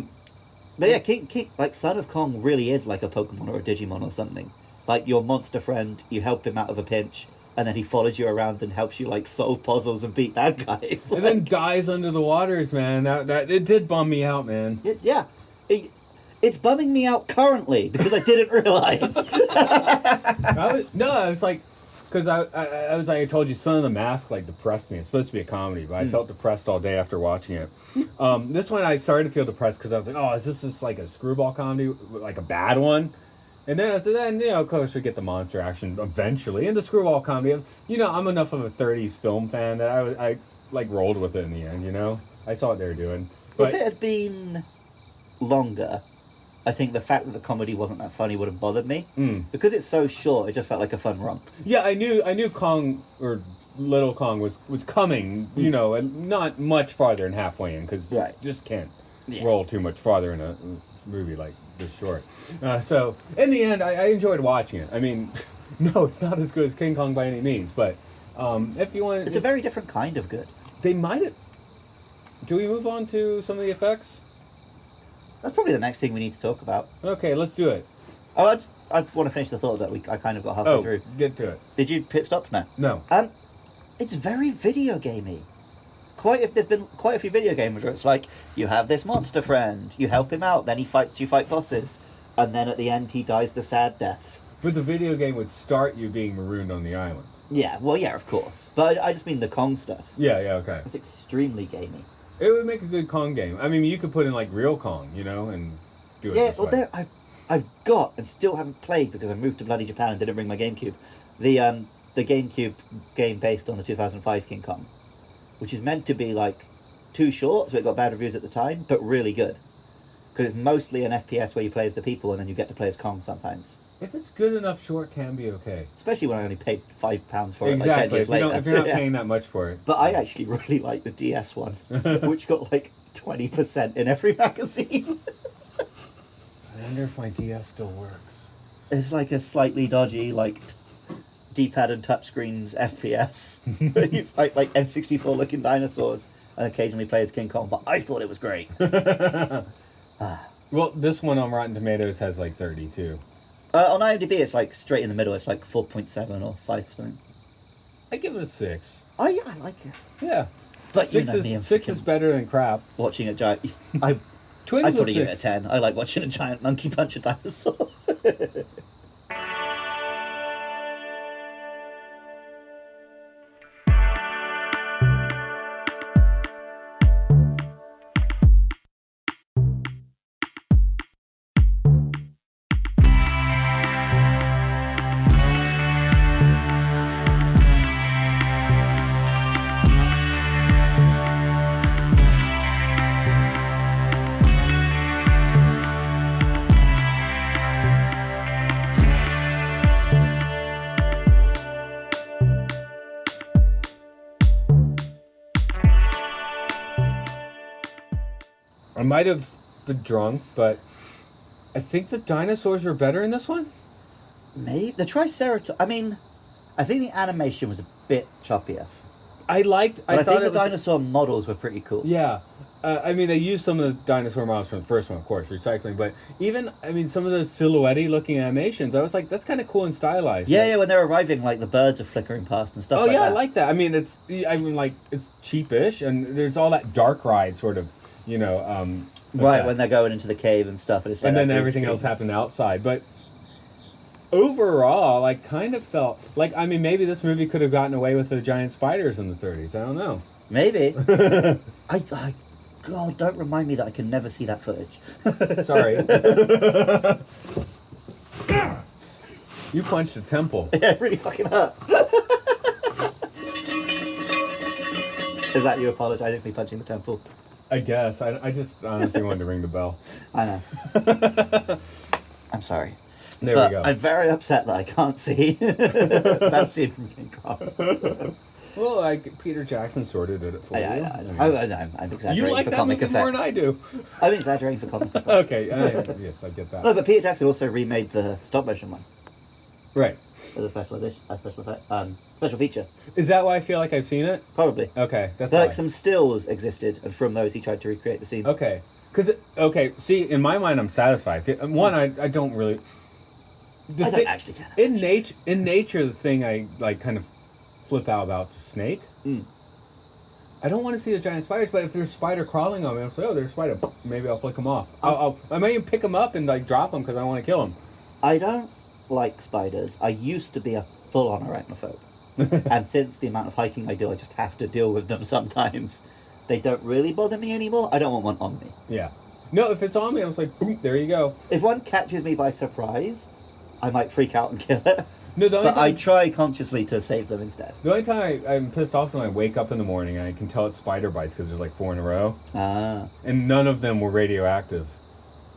yeah, King, like Son of Kong really is like a Pokemon or a Digimon or something. Like your monster friend, you help him out of a pinch, and then he follows you around and helps you like solve puzzles and beat bad guys. And then dies under the waters, man. That it did bum me out, man. It's bumming me out currently because I didn't realize. I was like, because I was like, I told you, Son of the Mask like depressed me. It's supposed to be a comedy, but I felt depressed all day after watching it. This one I started to feel depressed because I was like, oh, is this just like a screwball comedy, like a bad one? And then after that, of course, we get the monster action eventually, and the screwball comedy. I'm enough of a 30s film fan that I like rolled with it in the end. I saw what they were doing. But If it had been longer, I think the fact that the comedy wasn't that funny would have bothered me. Because it's so short, it just felt like a fun romp. yeah, I knew Kong or Little Kong was coming, and not much farther than halfway in, because Right. you just can't Yeah. roll too much farther in a movie like this short. So in the end, I enjoyed watching it. I mean, no, it's not as good as King Kong by any means, but if you want, It's a very different kind of good. they might have. Do we move on to some of the effects? That's probably the next thing we need to talk about. Okay, let's do it. Oh, I want to finish the thought that I kind of got halfway through. Get to it. Did you pit stop now? No. It's very video gamey. There's been quite a few video games where it's like, you have this monster friend, you help him out, then you fight bosses, and then at the end he dies the sad death. But the video game would start you being marooned on the island. Yeah, well, yeah, of course. But I just mean the Kong stuff. Yeah, okay. It's extremely gamey. It would make a good Kong game. I mean, you could put in like real Kong, and do it Yeah, this well, way. I've got and still haven't played because I moved to bloody Japan and didn't bring my GameCube. The GameCube game based on the 2005 King Kong, which is meant to be like too short, so it got bad reviews at the time, but really good. Because it's mostly an FPS where you play as the people and then you get to play as Kong sometimes. If it's good enough, short can be okay. Especially when I only paid £5 for it like 10 Exactly. years later. If you're not Yeah. paying that much for it. But I actually really like the DS one, which got like 20% in every magazine. I wonder if my DS still works. It's like a slightly dodgy, like D-pad and touchscreens FPS. You fight like N64 looking dinosaurs and occasionally play as King Kong, but I thought it was great. Well, this one on Rotten Tomatoes has like 32. On IMDb, it's like straight in the middle. It's like 4.7 or 5 something. I give it a 6. Oh yeah, I like it. Yeah. But you 6 know is me, I'm 6 is freaking better than crap. watching a giant. I'd Twins was probably give it a 6. 10. I like watching a giant monkey punch a dinosaur. I might have been drunk, but I think the dinosaurs were better in this one. Maybe the Triceratops. I mean, I think the animation was a bit choppier. I But I thought think the it was, dinosaur models were pretty cool. Yeah. I mean, they used some of the dinosaur models from the first one, of course, recycling. But even, I mean, some of the silhouette-y looking animations, I was like, that's kind of cool and stylized. Yeah, Like, yeah. When they're arriving, like the birds are flickering past and stuff. oh like yeah, that. I like that. I mean, it's cheapish, and there's all that dark ride sort of, Right effects. when they're going into the cave and stuff, and it's like And that then green everything screen. else happened outside. But overall, I kind of felt like, I mean, maybe this movie could have gotten away with the giant spiders in the 30s. I don't know. Maybe. God, don't remind me that I can never see that footage. Sorry. You punched a temple. Yeah, it really fucking hurt. Is that you apologising for me punching the temple? I guess. I just honestly wanted to ring the bell. I know. I'm sorry. There But we go. I'm very upset that I can't see that scene from King Kong. Well, Peter Jackson sort of did it for you. I mean, know. I'm exaggerating you like for that comic movie more effect. than I do. I'm exaggerating for comic effect. Okay, yes, I get that. No, but Peter Jackson also remade the stop motion one Right. as a special edition, special feature. Is that why I feel like I've seen it? Probably. Okay, that's Like why. some stills existed, and from those he tried to recreate the scene. Okay. See, in my mind, I'm satisfied. One, I don't really... I don't actually care. In nature, the thing I like kind of flip out about is a snake. Mm. I don't want to see the giant spiders, but if there's a spider crawling on me, I'll say, oh, there's a spider. Maybe I'll flick them off. I might even pick them up and like drop them because I want to kill them. I don't like spiders. I used to be a full-on arachnophobe. And since the amount of hiking I do, I just have to deal with them sometimes. They don't really bother me anymore. I don't want one on me. Yeah. No, if it's on me, I'm just like, boom, there you go. If one catches me by surprise, I might freak out and kill it. No, the only But I time, try consciously to save them instead. the only time I'm pissed off is when I wake up in the morning and I can tell it's spider bites because there's like 4 in a row. Ah, And none of them were radioactive.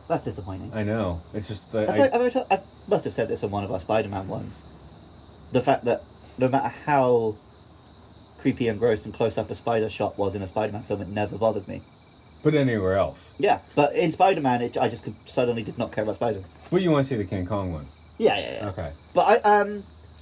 that's disappointing. I know. It's just... I must have said this on one of our Spider-Man ones. The fact that no matter how creepy and gross and close-up a spider shot was in a Spider-Man film, it never bothered me. But anywhere else. Yeah, but in Spider-Man, I just suddenly did not care about spiders. But you want to see the King Kong one. Yeah. Okay. But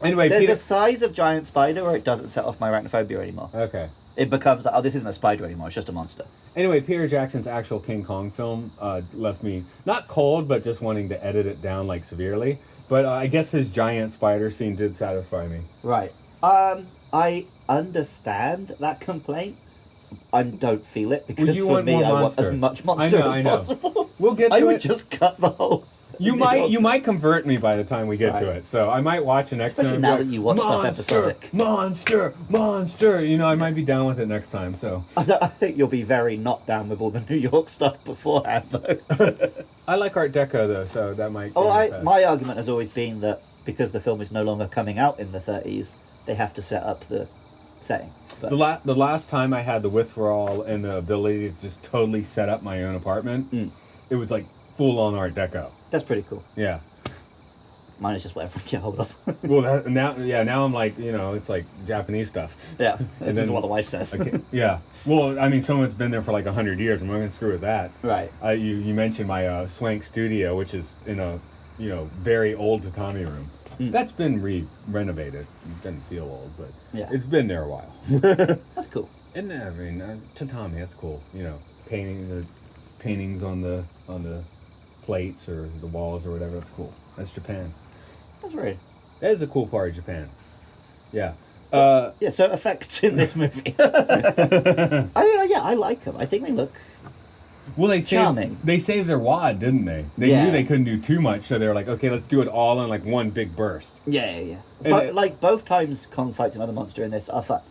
Anyway, there's Peter... a size of giant spider where it doesn't set off my arachnophobia anymore. Okay. It becomes like, oh, this isn't a spider anymore, it's just a monster. Anyway, Peter Jackson's actual King Kong film left me not cold, but just wanting to edit it down like severely. But I guess his giant spider scene did satisfy me. Right. I understand that complaint. I don't feel it because you for want me, more I want monster. as much monster I as know. possible. We'll get to I would it. just cut the whole. You might convert me by the time we get to Right. it. So I might watch it next Especially time. now and be that you watch stuff "Monster, episodic." Monster. I might be down with it next time. So I think you'll be very not down with all the New York stuff beforehand, though. I like Art Deco though, so that might. Oh, give it a pass. my argument has always been that because the film is no longer coming out in the 30s, they have to set up the setting. But The last time I had the withdrawal and the ability to just totally set up my own apartment, it was like full on Art Deco. that's pretty cool. Yeah. Mine is just whatever I can get hold of. Well, now I'm like, it's like Japanese stuff. Yeah, this then- is what the wife says. Okay, yeah. Well, I mean, someone's been there for like 100 years. I'm not going to screw with that. Right. You mentioned my Swank studio, which is in a, very old tatami room. That's been renovated. It doesn't feel old, but Yeah. it's been there a while. That's cool. And I mean, tatami, that's cool. Paintings on the plates or the walls or whatever. That's cool. That's Japan. That's right. That is a cool part of Japan. Yeah. Yeah, so effects in this movie. I like them. I think they look Well, charming. They saved their wad, didn't they? They Yeah. knew they couldn't do too much, so they were like, okay, let's do it all in like one big burst. Yeah. And But it- both times Kong fights another monster in this are fun.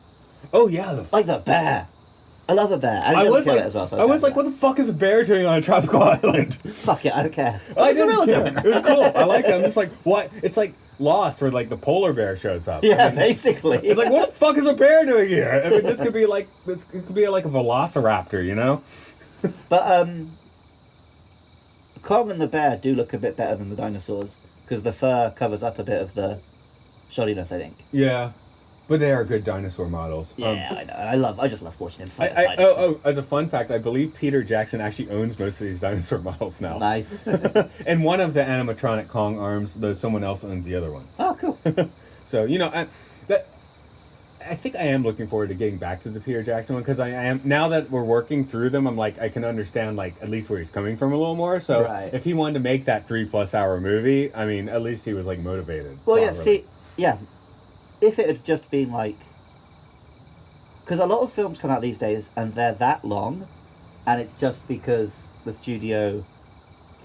Oh yeah, Like the bear. I love a bear. And it I doesn't was kill like, it as well, so I was like, what? what the fuck is a bear doing on a tropical island? Fuck it, I don't care. I What's a gorilla didn't care. doing? It was cool. I like it. I'm just like, what? It's like Lost, where like the polar bear shows up. Yeah, basically. It's like, what the fuck is a bear doing here? I mean, this could be like it could be like a velociraptor, you know? But Kong and the bear do look a bit better than the dinosaurs because the fur covers up a bit of the shoddiness, I think. Yeah, but they are good dinosaur models. I know. And I just love watching him fight. a Oh, dinosaur. as a fun fact, I believe Peter Jackson actually owns most of these dinosaur models now. Nice. And one of the animatronic Kong arms, though someone else owns the other one. Oh, cool. So, you know, I think I am looking forward to getting back to the Peter Jackson one because I am, now that we're working through them, I'm like, I can understand like at least where he's coming from a little more. So Right. if he wanted to make that 3+ hour movie, I mean, at least he was like motivated. Well, yeah, properly. if it had just been like... Because a lot of films come out these days and they're that long, and it's just because the studio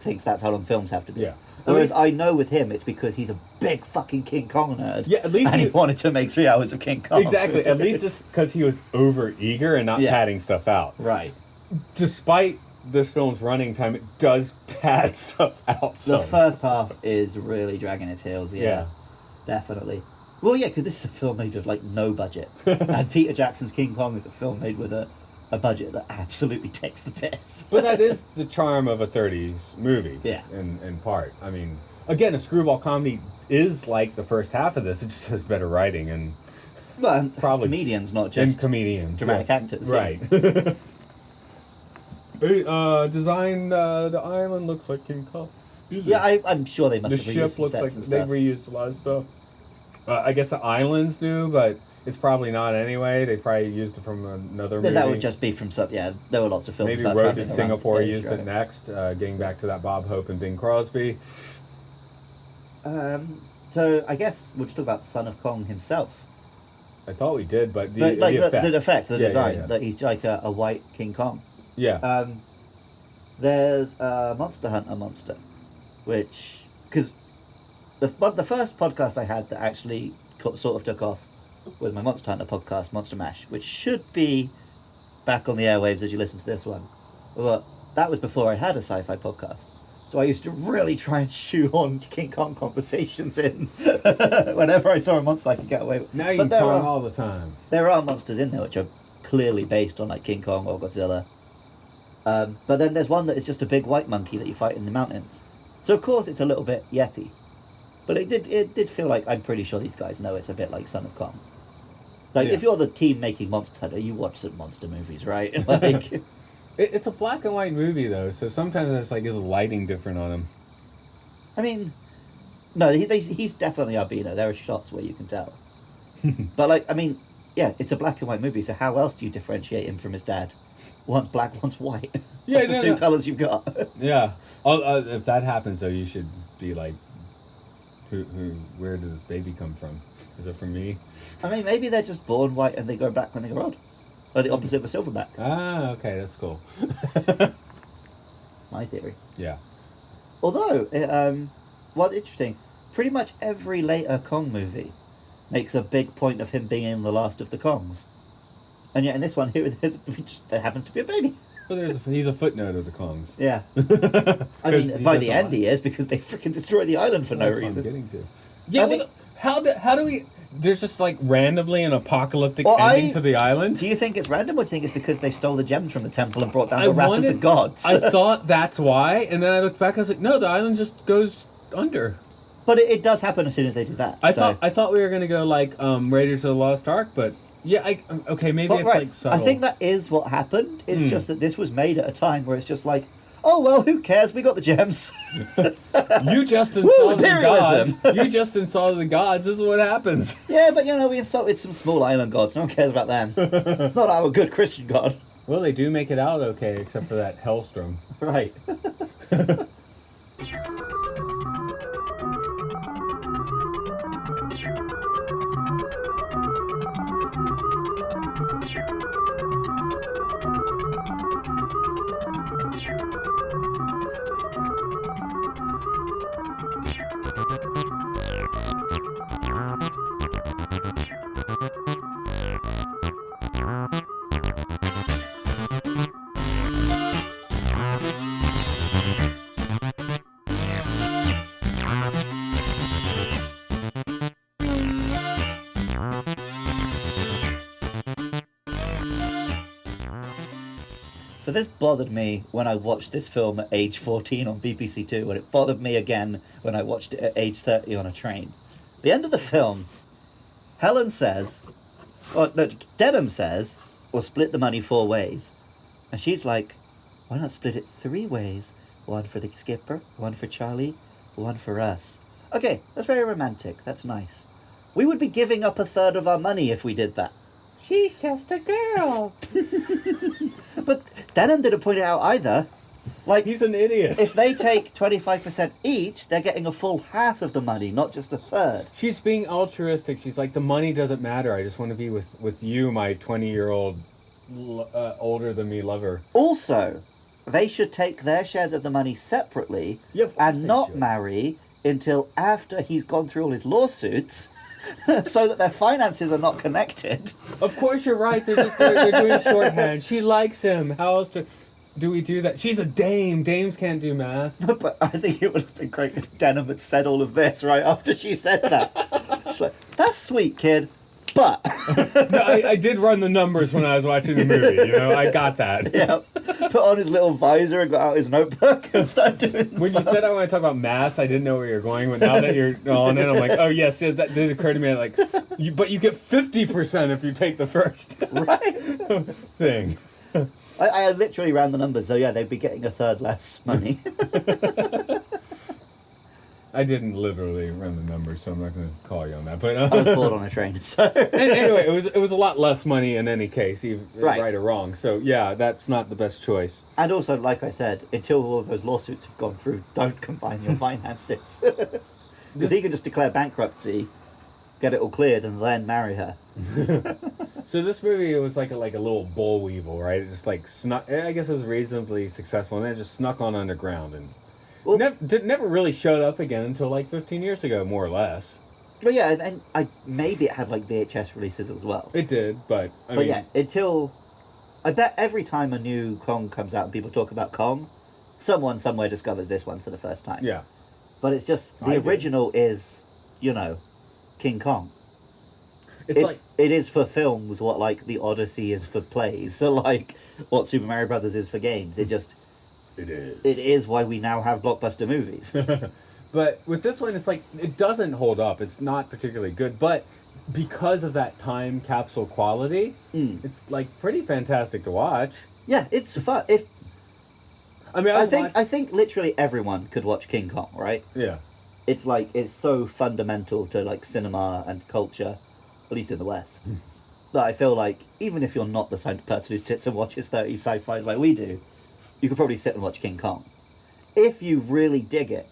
thinks that's how long films have to be. Yeah. Whereas At least- I know with him, it's because he's a big fucking King Kong nerd. Yeah, at least and he he- wanted to make 3 hours of King Kong. Exactly. At least it's because he was over eager and not Yeah. padding stuff out. Right. Despite this film's running time, it does pad stuff out. The So first half is really dragging its heels, yeah. Yeah. Definitely. Well, yeah, because this is a film made with, like, no budget. And Peter Jackson's King Kong is a film made with a budget that absolutely takes the piss. But that is the charm of a 30s movie. Yeah. In part. I mean, again, a screwball comedy is like the first half of this. It just has better writing and Well, and Probably. comedians, not and just comedians. dramatic yes. actors. yeah. Right. Design the island looks like King Kong. Yeah, I'm sure they must The have reused ship some looks sets like and they stuff. reused a lot of stuff. I guess the island's new, but it's probably not anyway. They probably used it from another movie. That would just be from some... Yeah, there were lots of films Maybe about Road to traveling around Singapore Asia, used it right? next, getting back to that Bob Hope and Bing Crosby. So, I guess we'll just talk about Son of Kong himself. I thought we did, but the, But, like, the effects. the effect, the Yeah, design, yeah, yeah. that he's like a white King Kong. Yeah. There's a Monster Hunter monster, which... Because the first podcast I had that actually sort of took off was my Monster Hunter podcast, Monster Mash, which should be back on the airwaves as you listen to this one. But that was before I had a sci-fi podcast. So I used to really try and shoehorn King Kong conversations in whenever I saw a monster I could get away with. Now you But can there Kong are- all the time. there are monsters in there which are clearly based on like King Kong or Godzilla. But then there's one that is just a big white monkey that you fight in the mountains. So of course it's a little bit Yeti. But it did feel like, I'm pretty sure these guys know it's a bit like Son of Kong. Like, Yeah. if you're the team making Monster Hunter, you watch some monster movies, right? Like, It's a black and white movie though, so sometimes it's like, is the lighting different on him? I mean, no, he's definitely albino. There are shots where you can tell. But like, I mean, yeah, it's a black and white movie, so how else do you differentiate him from his dad? One's black, one's white. Yeah, That's the two colours you've got. Yeah. If that happens though, you should be like, where does this baby come from? Is it from me? I mean, maybe they're just born white and they go black when they grow old. Or the opposite of a silverback. Ah, okay, that's cool. My theory. Yeah. Although, what's interesting, pretty much every later Kong movie makes a big point of him being in the last of the Kongs. And yet in this one, there happens to be a baby. Well, he's a footnote of the Kongs. Yeah. I mean, by the end he is, because they freaking destroy the island for no That's what I'm reason. getting to. Yeah, I mean- how do we... There's just like randomly an apocalyptic Well, ending to the island? Do you think it's random, or do you think it's because they stole the gems from the temple and brought down the wrath of the gods? I thought that's why, and then I looked back, I was like, no, the island just goes under. But it does happen as soon as they do that. I so. thought we were gonna go like Raiders of the Lost Ark, but yeah, okay, maybe But, it's right, like subtle. I think that is what happened. It's just that this was made at a time where it's just like, oh well, who cares? We got the gems. you just insulted the gods. imperialism. You just insulted the gods. This is what happens. Yeah, but we insulted some small island gods. No one cares about them. It's not our good Christian god. Well, they do make it out okay, except for that Hellstrom. Right. So this bothered me when I watched this film at age 14 on BBC Two, and it bothered me again when I watched it at age 30 on a train. The end of the film, Helen says, or no, Denham says, we'll split the money 4 ways. And she's like, why not split it 3 ways? 1 for the skipper, 1 for Charlie, 1 for us. Okay, that's very romantic. That's nice. We would be giving up 1/3 of our money if we did that. She's just a girl. But Denham didn't point it out either. Like, He's an idiot. if they take 25% each, they're getting a full half of the money, not just 1/3. She's being altruistic. She's like, the money doesn't matter. I just want to be with you, my 20-year-old older than me lover. Also, they should take their shares of the money separately Yeah, of course and they not should. marry until after he's gone through all his lawsuits so that their finances are not connected. Of course you're right. They're doing shorthand. She likes him. How else do we do that? She's a dame. Dames can't do math. But I think it would have been great if Denham had said all of this right after she said that. She's like, that's sweet, kid, but... No, I did run the numbers when I was watching the movie. You know, I got that. Yeah, put on his little visor and got out his notebook and started doing When you said I want to talk about maths, I didn't know where you're going. But now that you're on it, I'm like, oh yes, that did occur to me. Like, but you get 50% if you take the first Right. thing. I literally ran the numbers, so yeah, they'd be getting 1/3 less money. I didn't literally run the numbers, so I'm not going to call you on that. But I was bored on a train, so... anyway, it was a lot less money in any case, even, Right. right or wrong. So yeah, that's not the best choice. And also, like I said, until all of those lawsuits have gone through, don't combine your finances. Because he can just declare bankruptcy, get it all cleared, and then marry her. So this movie, it was like a little boll weevil, right? It just like snuck. I guess it was reasonably successful, and then it just snuck on underground and Well, never really showed up again until like 15 years ago, more or less. But yeah, and maybe it had like VHS releases as well. It did, but I But mean, yeah, until... I bet every time a new Kong comes out and people talk about Kong, someone somewhere discovers this one for the first time. yeah. But it's just, I the did. original is, you know, King Kong. It's like It is for films what, like, the Odyssey is for plays. So, like, what Super Mario Brothers is for games. It is why we now have blockbuster movies. But with this one, it's like, it doesn't hold up. It's not particularly good, but because of that time capsule quality, it's like pretty fantastic to watch. Yeah, it's fun. I mean, I think literally everyone could watch King Kong, right? yeah. It's like, it's so fundamental to, like, cinema and culture, at least in the West, that I feel like even if you're not the kind of person who sits and watches 30 sci-fis like we do, you could probably sit and watch King Kong. If you really dig it,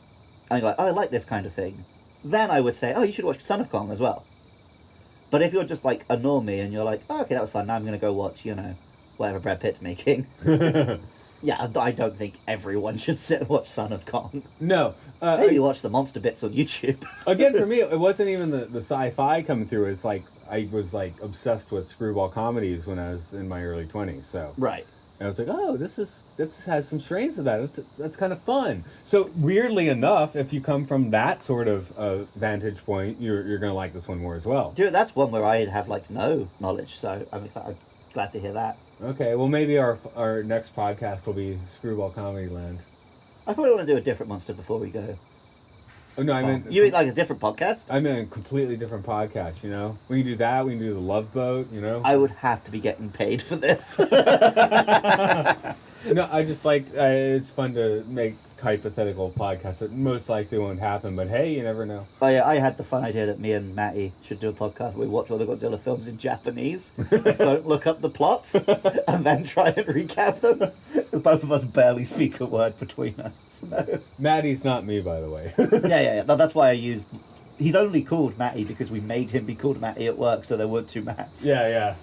and you're like, oh, I like this kind of thing, then I would say, oh, you should watch Son of Kong as well. But if you're just like a normie and you're like, oh, okay, that was fun, now I'm going to go watch, you know, whatever Brad Pitt's making. Yeah, I don't think everyone should sit and watch Son of Kong. No. Maybe watch the monster bits on YouTube. Again, for me, it wasn't even the sci-fi coming through. It's like I was like obsessed with screwball comedies when I was in my early 20s. So Right. and I was like, oh, this has some strains to that. That's kind of fun. So weirdly enough, if you come from that sort of vantage point, you're gonna like this one more as well. Dude, that's one where I have like no knowledge, so I'm glad to hear that. Okay, well maybe our next podcast will be Screwball Comedy Land. I probably want to do a different monster before we go. Oh no, I mean You mean like a different podcast? I mean a completely different podcast. You know, we can do that. We can do the Love Boat. You know. I would have to be getting paid for this. No, I just like it's fun to make hypothetical podcasts that most likely won't happen, but hey, you never know. Oh yeah, I had the fun idea that me and Matty should do a podcast where we watch all the Godzilla films in Japanese, don't look up the plots, and then try and recap them. Because both of us barely speak a word between us. So. Maddie's not me, by the way. Yeah. That's why I used... He's only called Matty because we made him be called Matty at work, so there weren't two Matts. Yeah.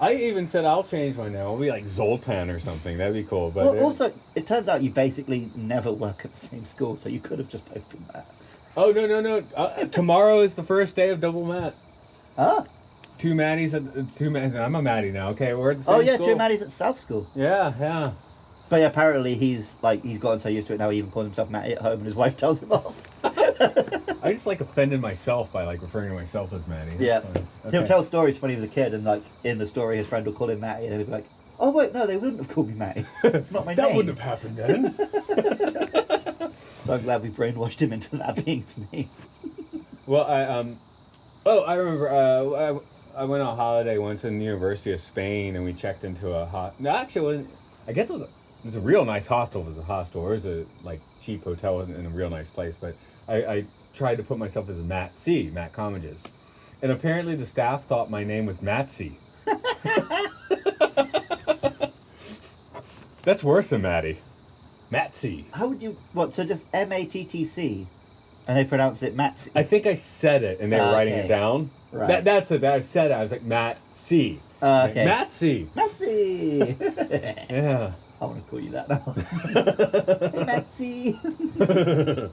I even said I'll change my name. I'll be like Zoltan or something. That'd be cool. But Well, also, it turns out you basically never work at the same school, so you could have just both been Matt. oh no! Tomorrow is the first day of double Matt. Ah. Two Maddies I'm a Maddie now. Okay, we're at the same Oh yeah, school. two Matties at South School. Yeah. But yeah, apparently he's gotten so used to it now he even calls himself Matty at home and his wife tells him off. I just like offended myself by like referring to myself as Maddie. That's Yeah. funny. He'll Okay. tell stories when he was a kid and like in the story his friend will call him Matty and he'll be like, Oh wait, no, they wouldn't have called me Matty. It's not my name. That wouldn't have happened then. So I'm glad we brainwashed him into that being his name. Well, I remember I went on holiday once in the University of Spain, and we checked into no, actually, it wasn't, I guess it was a real nice hostel. It was a hostel. It was a like cheap hotel in a real nice place. But I tried to put myself as Matt Commages, and apparently the staff thought my name was Matsy. That's worse than Matty. Matsy. How would you... What, so just M-A-T-T-C, and they pronounce it Matsy? I think I said it, and they were writing it down. Right. That's it. I said it. I was like, Matt C. Okay. Matsy. Matsy! Yeah. I want to call you that now. Hey, Matsy!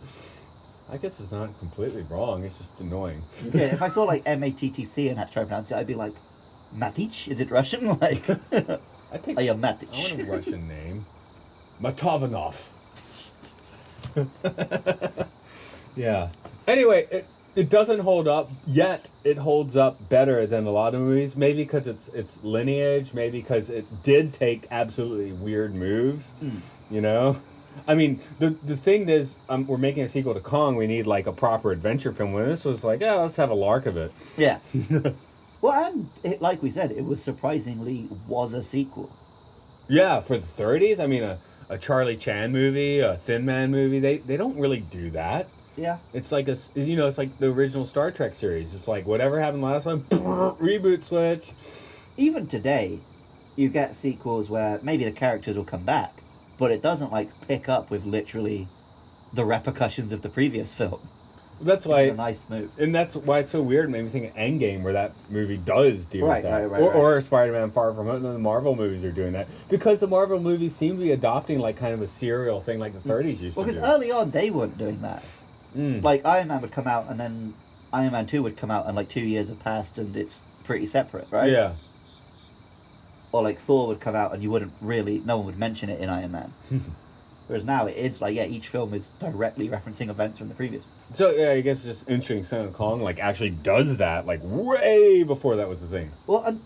I guess it's not completely wrong. It's just annoying. Yeah, if I saw like M-A-T-T-C and had to try to pronounce it, I'd be like, Matic? Is it Russian? Like, I think I am I Matic. want a Russian name. Matavanov. Yeah. Anyway, it doesn't hold up yet. It holds up better than a lot of movies. Maybe because it's lineage. Maybe because it did take absolutely weird moves. You know. I mean, the thing is, we're making a sequel to Kong. We need like a proper adventure film. When this was like, yeah, let's have a lark of it. Yeah. Well, and like we said, it was surprisingly was a sequel. Yeah, for the 30s. I mean, a Charlie Chan movie, a Thin Man movie. They don't really do that. Yeah. It's like it's like the original Star Trek series. It's like whatever happened last one, reboot switch. Even today, you get sequels where maybe the characters will come back, but it doesn't like pick up with literally the repercussions of the previous film. That's why it's a nice move. And that's why it's so weird. It made me think of Endgame, where that movie does deal Right, with that. right. Or Spider-Man Far From Home. And the Marvel movies are doing that. Because the Marvel movies seem to be adopting like kind of a serial thing like the 30s used Well, to because do. early on, they weren't doing that. Like, Iron Man would come out, and then Iron Man 2 would come out, and like 2 years have passed, and it's pretty separate, right? Yeah. Or like Thor would come out, and no one would mention it in Iron Man. Whereas now it's like, yeah, each film is directly referencing events from the previous. So, yeah, I guess it's just interesting Son of Kong, like, actually does that, like, way before that was a thing. Well,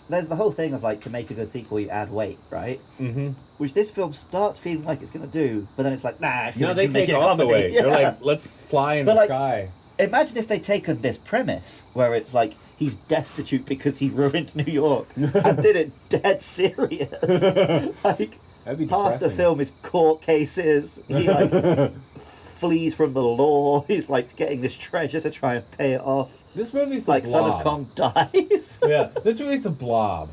there's the whole thing of, like, to make a good sequel, you add weight, right? Mm-hmm. Which this film starts feeling like it's going to do, but then it's like, nah, actually, No, they take off the weight. Yeah. They're like, let's fly in But, the like, sky. Imagine if they'd taken this premise, where it's like, he's destitute because he ruined New York, and did it dead serious. Like, That'd be half the depressing. film is court cases. He, like, flees from the law. He's, like, getting this treasure to try and pay it off. This movie's Like, the Son Blob. of Kong dies. Yeah, this movie's the Blob.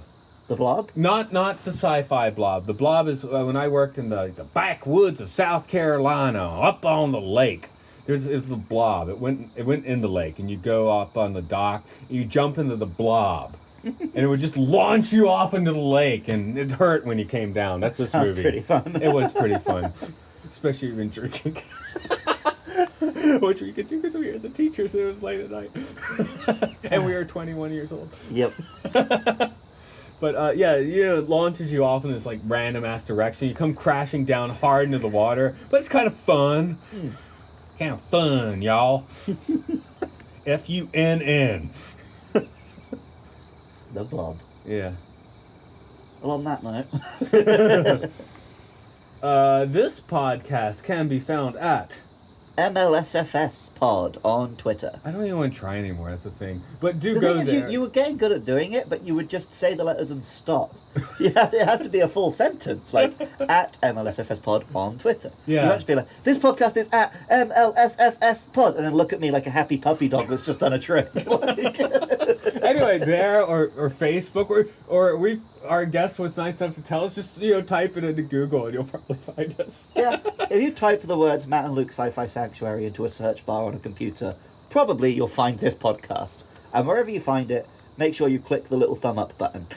The Blob? Not the Sci-Fi Blob. The Blob is when I worked in the backwoods of South Carolina, up on the lake. It's the Blob. It went in the lake, and you go up on the dock, and you jump into the Blob, and it would just launch you off into the lake, and it hurt when you came down. That's this Sounds movie. pretty fun. It was pretty fun, especially when drinking. Which we could do because we were the teachers, and it was late at night, and we were 21 years old. Yep. But yeah, it launches you off in this like random ass direction. You come crashing down hard into the water, but it's kind of fun. Kind of fun, y'all. FUNN. The Blob. Yeah. Well, on that note. This podcast can be found at MLSFS pod on Twitter. I don't even want to try anymore. That's the thing. But do The go thing is, there. you were getting good at doing it, but you would just say the letters and stop. It has to be a full sentence, like at MLSFS pod on Twitter. Yeah. You don't just be like, this podcast is at MLSFS pod, and then look at me like a happy puppy dog that's just done a trick. Like, Anyway, there or Facebook or our guest was nice enough to tell us, just type it into Google and you'll probably find us. yeah, if you type the words Matt and Luke Sci-Fi Sanctuary into a search bar on a computer, probably you'll find this podcast. And wherever you find it, make sure you click the little thumb up button.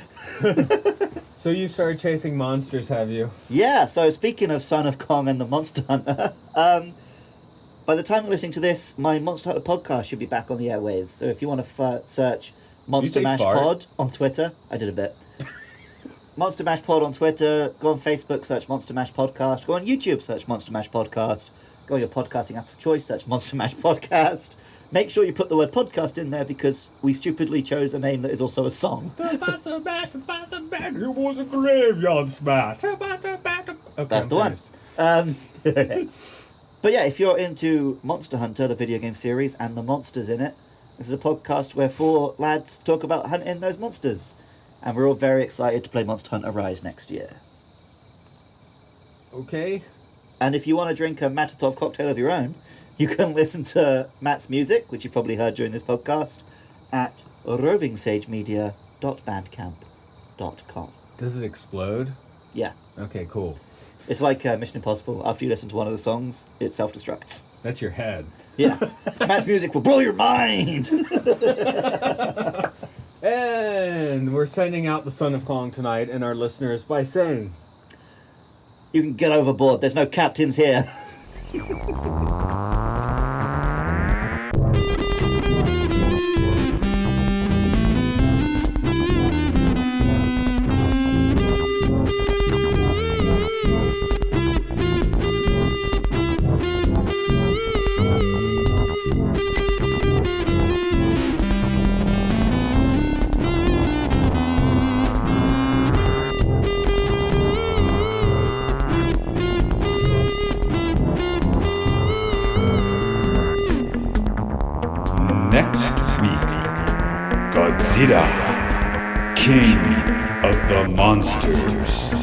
So you started chasing monsters, have you? Yeah, so speaking of Son of Kong and the Monster Hunter, by the time you're listening to this, my Monster Hunter podcast should be back on the airwaves. So if you want to search Monster say Mash fart? Pod on Twitter, I did a bit. Monster Mash Pod on Twitter, go on Facebook, search Monster Mash Podcast, go on YouTube, search Monster Mash Podcast, go on your podcasting app of choice, search Monster Mash Podcast, make sure you put the word podcast in there because we stupidly chose a name that is also a song. It was a graveyard smash. Okay, That's the one. But yeah, if you're into Monster Hunter, the video game series, and the monsters in it, this is a podcast where 4 lads talk about hunting those monsters. And we're all very excited to play Monster Hunter Rise next year. Okay. And if you want to drink a Matatov cocktail of your own, you can listen to Matt's music, which you've probably heard during this podcast, at rovingsagemedia.bandcamp.com. Does it explode? Yeah. Okay, cool. It's like Mission Impossible. After you listen to one of the songs, it self-destructs. That's your head. Yeah. Matt's music will blow your mind! And we're sending out the Son of Kong tonight and our listeners by saying... You can get overboard. There's no captains here. Next week, Godzilla, King of the Monsters.